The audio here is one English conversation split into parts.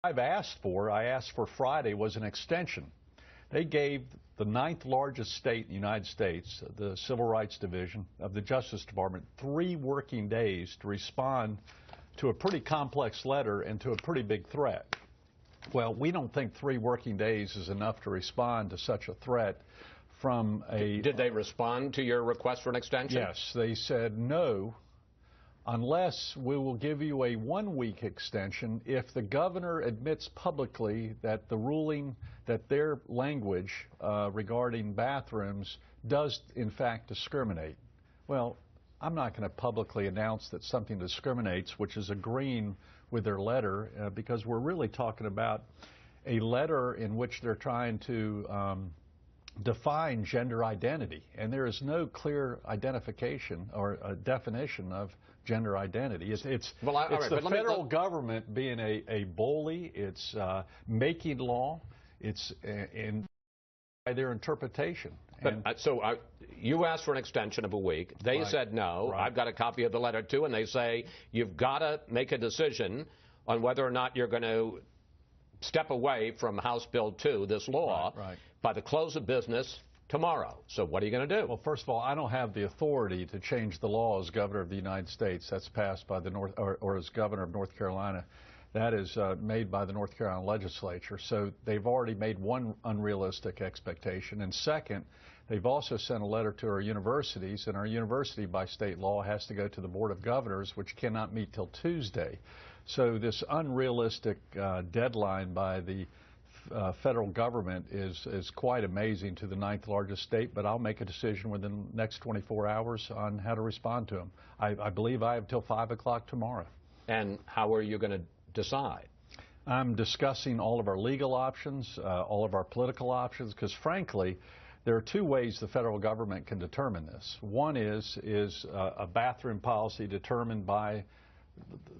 I asked for Friday was an extension. They gave the 9th largest state in the United States, the Civil Rights Division of the Justice Department, 3 working days to respond to a pretty complex letter and to a pretty big threat. Well, we don't think 3 working days is enough to respond to such a threat from a... Did they respond to your request for an extension? Yes, they said no, unless we will give you a 1-week extension if the governor admits publicly that the ruling, that their language regarding bathrooms does in fact discriminate. Well, I'm not going to publicly announce that something discriminates, which is agreeing with their letter, because we're really talking about a letter in which they're trying to define gender identity, and there is no clear identification or a definition of gender identity. It's the federal government being a bully. It's making law. It's in by their interpretation. But, you asked for an extension of a week. They said no. I've got a copy of the letter too, and they say you've got to make a decision on whether or not you're going to step away from House Bill 2, this law, by the close of business tomorrow. So what are you going to do? Well, first of all, I don't have the authority to change the law as governor of the United States. That's passed by the or as governor of North Carolina. That is made by the North Carolina legislature. So they've already made one unrealistic expectation. And second, they've also sent a letter to our universities, and our university by state law has to go to the Board of Governors, which cannot meet till Tuesday. So this unrealistic deadline by the federal government is quite amazing to the 9th largest state, but I'll make a decision within the next 24 hours on how to respond to them. I believe I have till 5 o'clock tomorrow. And how are you going to decide? I'm discussing all of our legal options, all of our political options, because frankly, there are 2 ways the federal government can determine this. One is a bathroom policy determined by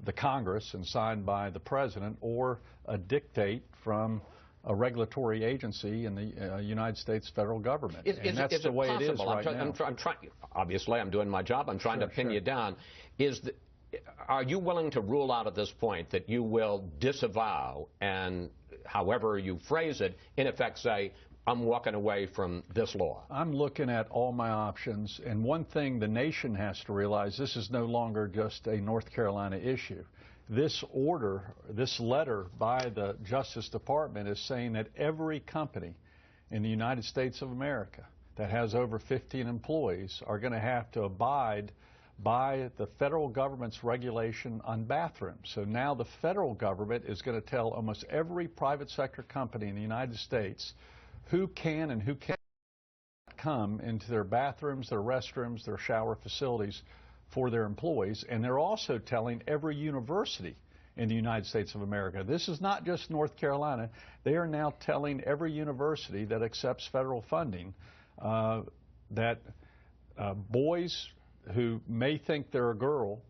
the Congress and signed by the President, or a dictate from a regulatory agency in the United States federal government. And that's the way it is right now. Obviously, I'm doing my job. I'm trying to pin you down. Are you willing to rule out at this point that you will disavow and, however you phrase it, in effect say, I'm walking away from this law? I'm looking at all my options, and one thing the nation has to realize, this is no longer just a North Carolina issue. This order, this letter by the Justice Department is saying that every company in the United States of America that has over 15 employees are going to have to abide by the federal government's regulation on bathrooms. So now the federal government is going to tell almost every private sector company in the United States who can and who can't come into their bathrooms, their restrooms, their shower facilities for their employees. And they're also telling every university in the United States of America. This is not just North Carolina. They are now telling every university that accepts federal funding that boys who may think they're a girl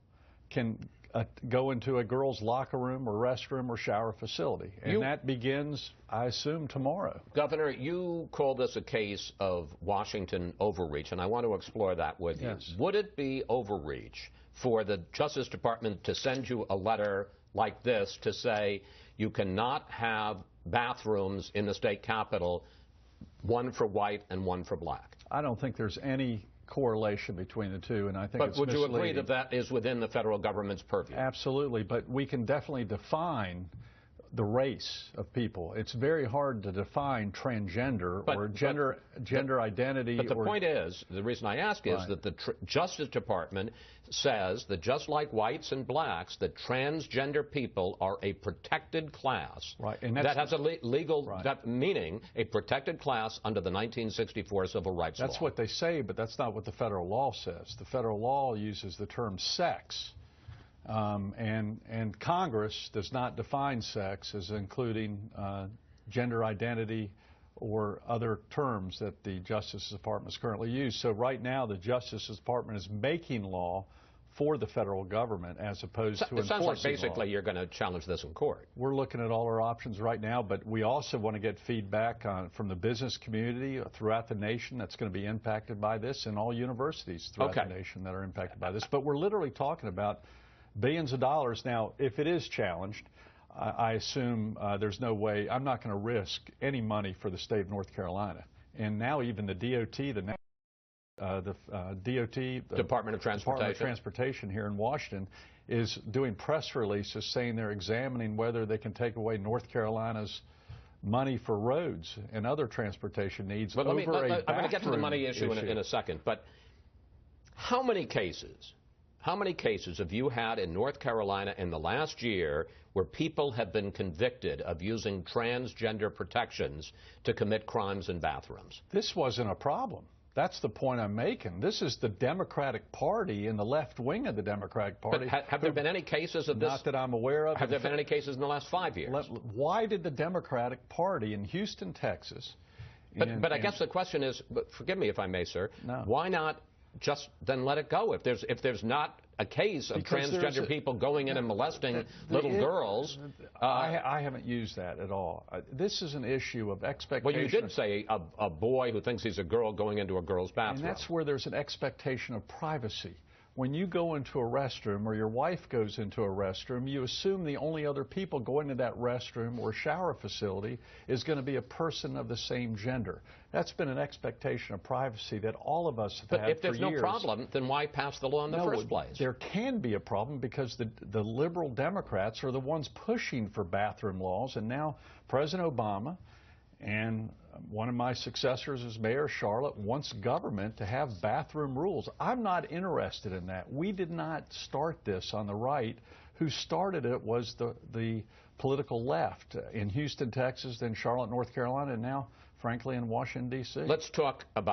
can go into a girl's locker room or restroom or shower facility. And that begins, I assume, tomorrow. Governor, you call this a case of Washington overreach, and I want to explore that with you. Would it be overreach for the Justice Department to send you a letter like this to say you cannot have bathrooms in the state capitol, one for white and one for black? I don't think there's any correlation between the two, and I think it's misleading. But would you agree that that is within the federal government's purview? Absolutely, but we can definitely define the race of people. It's very hard to define transgender or gender identity. But the point is, the reason I ask is that the Justice Department says that just like whites and blacks, that transgender people are a protected class. And that has a legal meaning, a protected class under the 1964 Civil Rights Law. That's what they say, but that's not what the federal law says. The federal law uses the term sex. And Congress does not define sex as including gender identity or other terms that the Justice Department is currently used. So right now the Justice Department is making law for the federal government as opposed to enforcing law. It sounds like basically you're going to challenge this in court. We're looking at all our options right now, but we also want to get feedback from the business community throughout the nation that's going to be impacted by this, and all universities throughout the nation that are impacted by this. But we're literally talking about billions of dollars. Now, if it is challenged, I assume there's no way. I'm not going to risk any money for the state of North Carolina. And now even the DOT, the Department of Transportation here in Washington is doing press releases saying they're examining whether they can take away North Carolina's money for roads and other transportation needs. But I'm going to get to the money issue in a second. But how many cases have you had in North Carolina in the last year where people have been convicted of using transgender protections to commit crimes in bathrooms? This wasn't a problem. That's the point I'm making. This is the Democratic Party and the left wing of the Democratic Party. But have there been any cases of this? Not that I'm aware of. Have there been any cases in the last 5 years? Why did the Democratic Party in Houston, Texas... But I guess the question is, forgive me if I may, sir, why not just then let it go? If there's not a case of transgender people going in and molesting little girls... I haven't used that at all. This is an issue of expectation. Well, you did say a boy who thinks he's a girl going into a girl's bathroom. And that's where there's an expectation of privacy. When you go into a restroom or your wife goes into a restroom, you assume the only other people going to that restroom or shower facility is going to be a person of the same gender. That's been an expectation of privacy that all of us have had for years. But if there's no problem, then why pass the law in the first place? There can be a problem because the liberal Democrats are the ones pushing for bathroom laws, and now President Obama and one of my successors as Mayor of Charlotte wants government to have bathroom rules. I'm not interested in that. We did not start this on the right. Who started it was the political left in Houston, Texas, then Charlotte, North Carolina, and now, frankly, in Washington, D.C. Let's talk about